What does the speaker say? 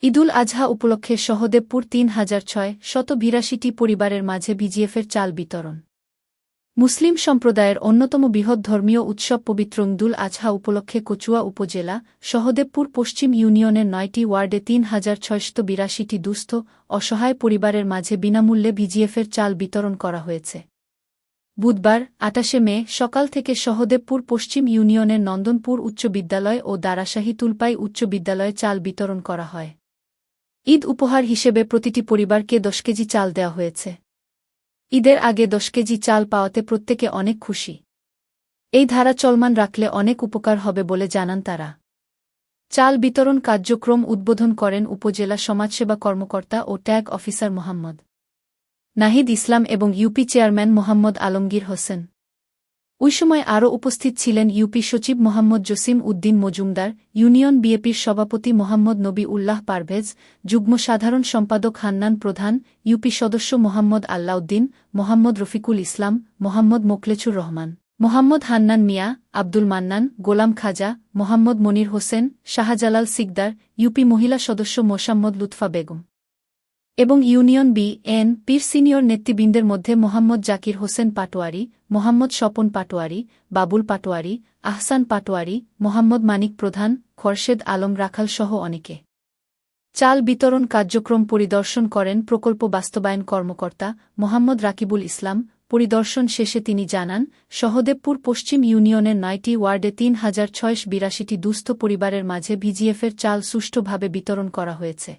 ঈদুল আজহা উপলক্ষে সহদেবপুর ৩,৬৮২টি পরিবারের মাঝে বিজিএফের চাল বিতরণ। মুসলিম সম্প্রদায়ের অন্যতম বৃহৎ ধর্মীয় উৎসব পবিত্র ঈদুল আজহা উপলক্ষে কচুয়া উপজেলা সহদেবপুর পশ্চিম ইউনিয়নের ৯টি ওয়ার্ডে ৩,৬৮২টি দুস্থ অসহায় পরিবারের মাঝে বিনামূল্যে বিজিএফের চাল বিতরণ করা হয়েছে। বুধবার ২৮ মে সকাল থেকে সহদেবপুর পশ্চিম ইউনিয়নের নন্দনপুর উচ্চ বিদ্যালয় ও দারাশাহী তুলপাই উচ্চ বিদ্যালয়ে চাল বিতরণ করা হয়। ঈদ উপহার হিসেবে প্রতিটি পরিবারকে ১০ কেজি চাল দেওয়া হয়েছে। ঈদের আগে ১০ কেজি চাল পাওয়াতে প্রত্যেকে অনেক খুশি। এই ধারা চলমান রাখলে অনেক উপকার হবে বলে জানান তারা। চাল বিতরণ কার্যক্রম উদ্বোধন করেন উপজেলা সমাজসেবা কর্মকর্তা ও ট্যাগ অফিসার মোহাম্মদ নাহিদ ইসলাম এবং ইউপি চেয়ারম্যান মোহাম্মদ আলমগীর হোসেন। ওই সময় আরও উপস্থিত ছিলেন ইউপি সচিব মোহাম্মদ জসিম উদ্দিন মজুমদার, ইউনিয়ন বিএপির সভাপতি মোহাম্মদ নবী উল্লাহ পারভেজ, যুগ্ম সাধারণ সম্পাদক হান্নান প্রধান, ইউপি সদস্য মোহাম্মদ আল্লাউদ্দিন, মোহাম্মদ রফিকুল ইসলাম, মোহাম্মদ মোখলেছুর রহমান, মোহাম্মদ হান্নান মিয়া, আব্দুল মান্নান, গোলাম খাজা, মোহাম্মদ মনির হোসেন, শাহজালাল সিকদার, ইউপি মহিলা সদস্য মোসাম্মদ লুৎফা বেগম এবং ইউনিয়ন বিএনপির সিনিয়র নেতৃবৃন্দের মধ্যে মোহাম্মদ জাকির হোসেন পাটোয়ারি, মোহাম্মদ স্বপন পাটোয়ারি, বাবুল পাটোয়ারি, আহসান পাটোয়ারি, মোহাম্মদ মানিক প্রধান, খোরশেদ আলম রাখাল সহ অনেকে। চাল বিতরণ কার্যক্রম পরিদর্শন করেন প্রকল্প বাস্তবায়ন কর্মকর্তা মোহাম্মদ রাকিবুল ইসলাম। পরিদর্শন শেষে তিনি জানান, সহদেবপুর পশ্চিম ইউনিয়নের ৯টি ওয়ার্ডে ৩,৬৮২টি দুস্থ পরিবারের মাঝে বিজিএফের চাল সুষ্ঠুভাবে বিতরণ করা হয়েছে।